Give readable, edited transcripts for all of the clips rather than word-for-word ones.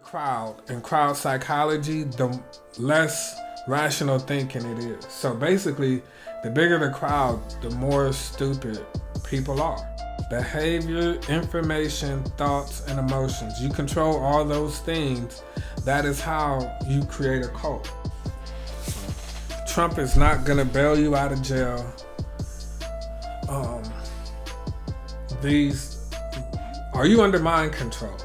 crowd and crowd psychology, the less rational thinking it is. So basically, the bigger the crowd, the more stupid people are. Behavior, information, thoughts, and emotions. You control all those things. That is how you create a cult. Trump is not gonna bail you out of jail. Are you under mind control?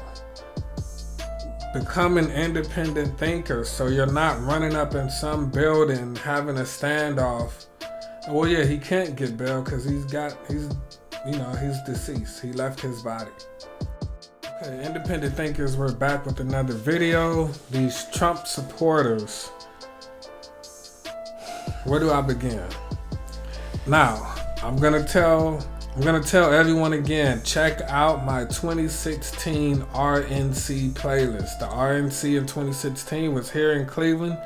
Become an independent thinker so you're not running up in some building having a standoff. Well, yeah, he can't get bail because he's deceased. He left his body. Okay, independent thinkers, we're back with another video. These Trump supporters. Where do I begin? Now, I'm gonna tell everyone again, check out my 2016 RNC playlist. The RNC in 2016 was here in Cleveland.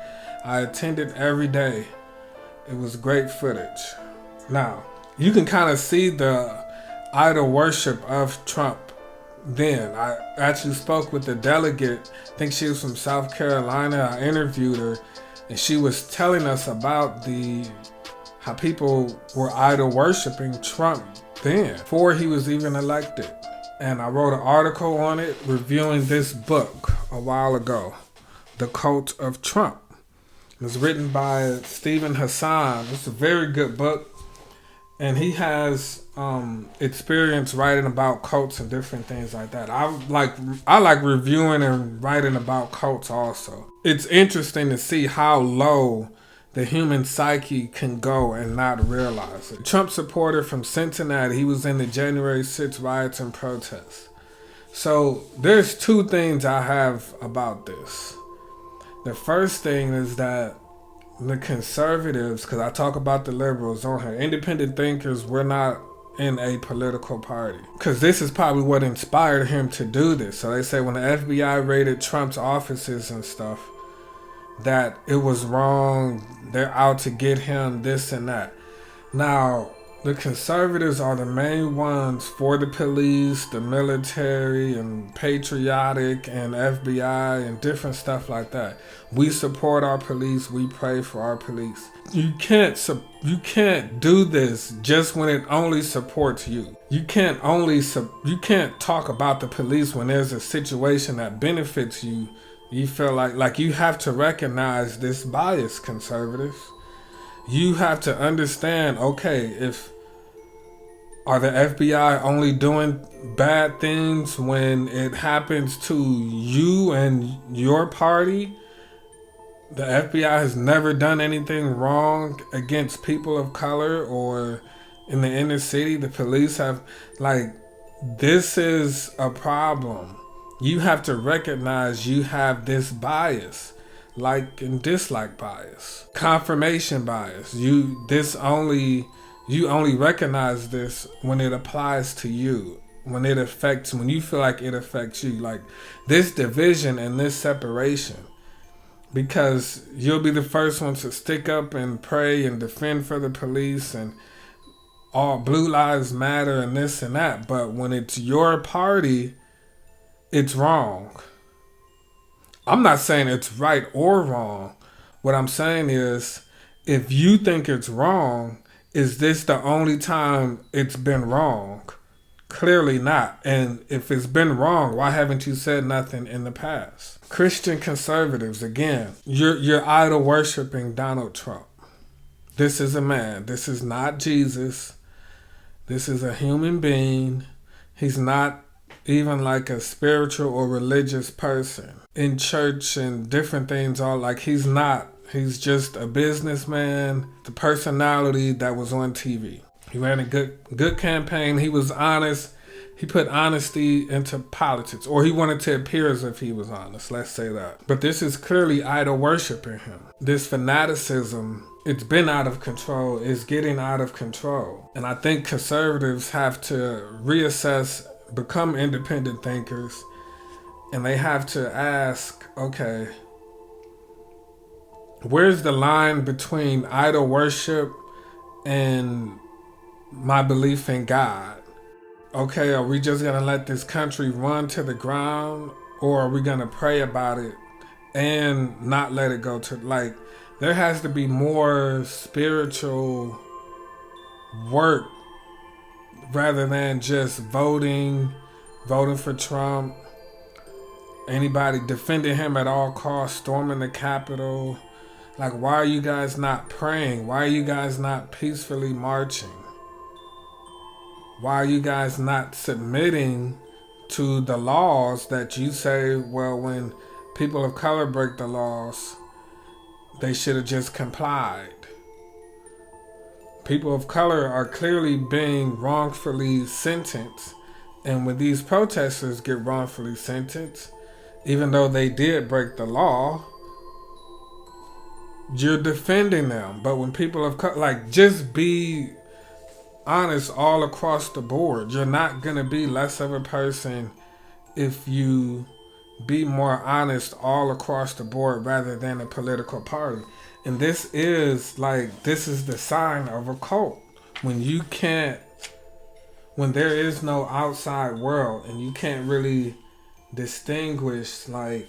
I attended every day. It was great footage. Now, you can kind of see the idol worship of Trump then. I actually spoke with the delegate. I think she was from South Carolina. I interviewed her, and she was telling us about how people were idol worshiping Trump then, before he was even elected. And I wrote an article on it reviewing this book a while ago, The Cult of Trump. It was written by Stephen Hassan. It's a very good book. And he has experience writing about cults and different things like that. I like reviewing and writing about cults also. It's interesting to see how low the human psyche can go and not realize it. Trump supporter from Cincinnati, he was in the January 6th riots and protests. So there's two things I have about this. The first thing is that the conservatives, because I talk about the liberals on here, independent thinkers, we're not in a political party. Because this is probably what inspired him to do this. So they say when the FBI raided Trump's offices and stuff, that it was wrong, they're out to get him, this and that. Now, the conservatives are the main ones for the police, the military, and patriotic, and FBI, and different stuff like that. We support our police, we pray for our police. You can't do this just when it only supports you. You can't talk about the police when there's a situation that benefits you. You feel like you have to recognize this bias, conservatives. You have to understand, okay, are the FBI only doing bad things when it happens to you and your party? The FBI has never done anything wrong against people of color or in the inner city. The police have, this is a problem. You have to recognize you have this bias, like and dislike bias, confirmation bias. You only recognize this when it applies to you, when you feel like it affects you, like this division and this separation, because you'll be the first one to stick up and pray and defend for the police and all Blue Lives Matter and this and that. But when it's your party, it's wrong. I'm not saying it's right or wrong. What I'm saying is, if you think it's wrong, is this the only time it's been wrong? Clearly not. And if it's been wrong, why haven't you said nothing in the past? Christian conservatives, again, you're idol worshiping Donald Trump. This is a man. This is not Jesus. This is a human being. He's not even like a spiritual or religious person in church and different things. He's just a businessman, the personality that was on TV. He ran a good campaign. He was honest. He put honesty into politics, or he wanted to appear as if he was honest. Let's say that. But this is clearly idol worshiping him. This fanaticism, it's been out of control. It's getting out of control. And I think conservatives have to reassess, become independent thinkers, and they have to ask, okay, where's the line between idol worship and my belief in God? Okay, are we just gonna let this country run to the ground or are we going to pray about it and not let it go to, like, there has to be more spiritual work rather than just voting for Trump, anybody defending him at all costs, storming the Capitol. Like, why are you guys not praying? Why are you guys not peacefully marching? Why are you guys not submitting to the laws that you say, well, when people of color break the laws, they should have just complied? People of color are clearly being wrongfully sentenced. And when these protesters get wrongfully sentenced, even though they did break the law, you're defending them. But when people of color, like, just be honest all across the board. You're not going to be less of a person if you be more honest all across the board rather than a political party. And this is the sign of a cult. When there is no outside world and you can't really distinguish, like,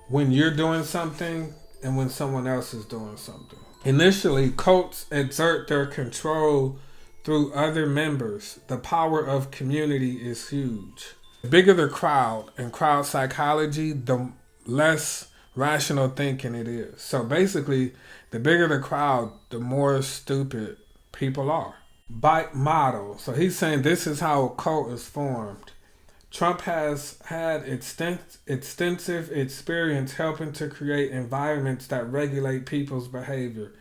when you're doing something and when someone else is doing something. Initially, cults exert their control through other members. The power of community is huge. The bigger the crowd and crowd psychology, the less rational thinking it is. So basically, the bigger the crowd, the more stupid people are. Bite model. So he's saying this is how a cult is formed. Trump has had extensive experience helping to create environments that regulate people's behavior.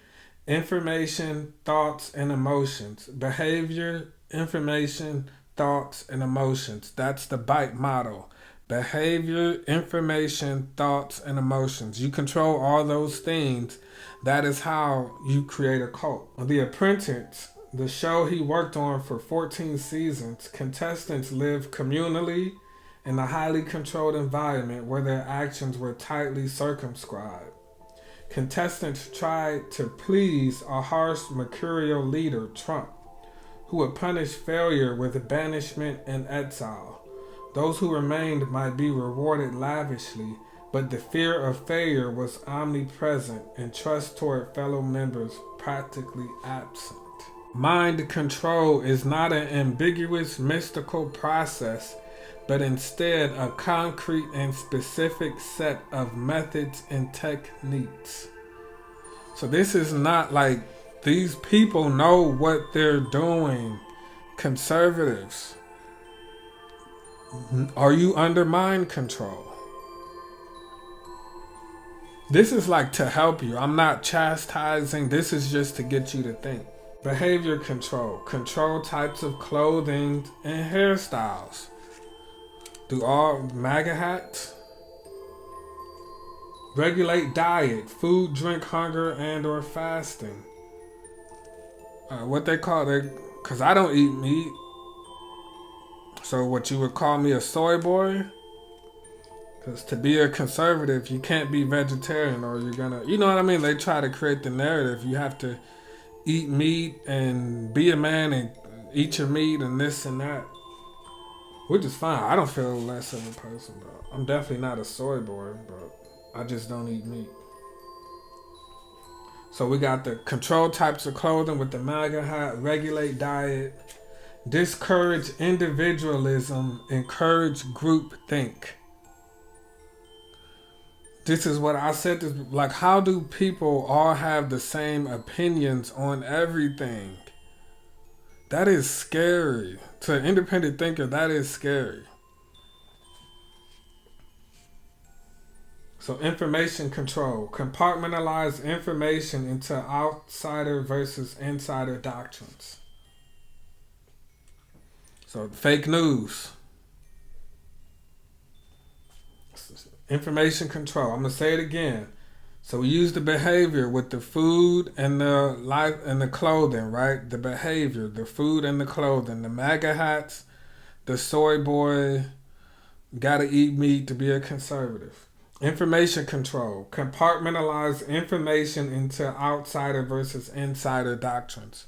Information, thoughts, and emotions. Behavior, information, thoughts, and emotions. That's the BITE model. Behavior, information, thoughts, and emotions. You control all those things. That is how you create a cult. The Apprentice, the show he worked on for 14 seasons, contestants lived communally in a highly controlled environment where their actions were tightly circumscribed. Contestants tried to please a harsh mercurial leader, Trump, who would punish failure with banishment and exile. Those who remained might be rewarded lavishly, but the fear of failure was omnipresent and trust toward fellow members practically absent. Mind control is not an ambiguous, mystical process, but instead a concrete and specific set of methods and techniques. So this is not like these people know what they're doing. Conservatives, are you under mind control? This is like to help you. I'm not chastising. This is just to get you to think. Behavior control. Control types of clothing and hairstyles. Do all MAGA hats. Regulate diet, food, drink, hunger, and or fasting. What they call it, because I don't eat meat. So what you would call me a soy boy? Because to be a conservative, you can't be vegetarian or you're gonna, you know what I mean? They try to create the narrative. You have to eat meat and be a man and eat your meat and this and that. Which is fine. I don't feel less of a person, bro. I'm definitely not a soy boy, but I just don't eat meat. So we got the control types of clothing with the MAGA hat, regulate diet, discourage individualism, encourage group think. This is what I said. This, like, how do people all have the same opinions on everything? That is scary. To an independent thinker, that is scary. So information control. Compartmentalize information into outsider versus insider doctrines. So fake news. Information control. I'm going to say it again. So we use the behavior with the food and the life and the clothing, right? The behavior, the food and the clothing, the MAGA hats, the soy boy, gotta eat meat to be a conservative. Information control. Compartmentalize information into outsider versus insider doctrines.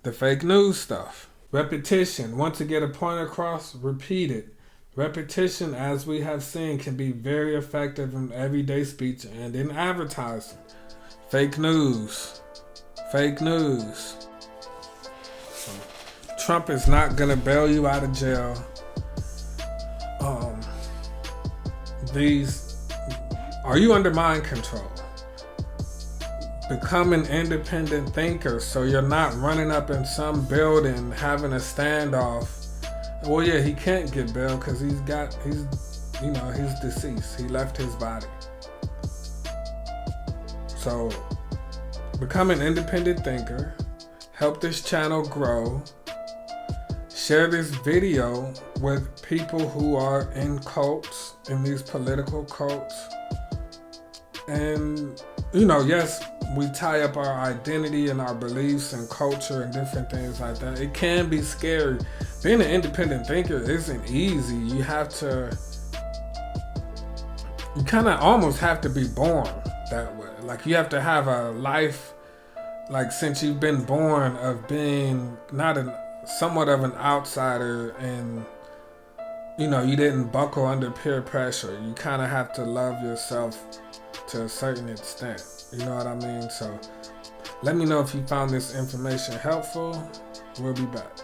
The fake news stuff. Repetition. Want to get a point across? Repeat it. Repetition, as we have seen, can be very effective in everyday speech and in advertising. Fake news. Fake news. Trump is not going to bail you out of jail. Are you under mind control? Become an independent thinker so you're not running up in some building having a standoff. Well, yeah, he can't get bail because he's deceased. He left his body. So become an independent thinker. Help this channel grow. Share this video with people who are in cults, in these political cults. And, yes, we tie up our identity and our beliefs and culture and different things like that. It can be scary. Being an independent thinker isn't easy. You kind of almost have to be born that way. Like, you have to have a life, like, since you've been born, of being somewhat of an outsider, and you didn't buckle under peer pressure. You kind of have to love yourself to a certain extent. You know what I mean? So let me know if you found this information helpful. We'll be back.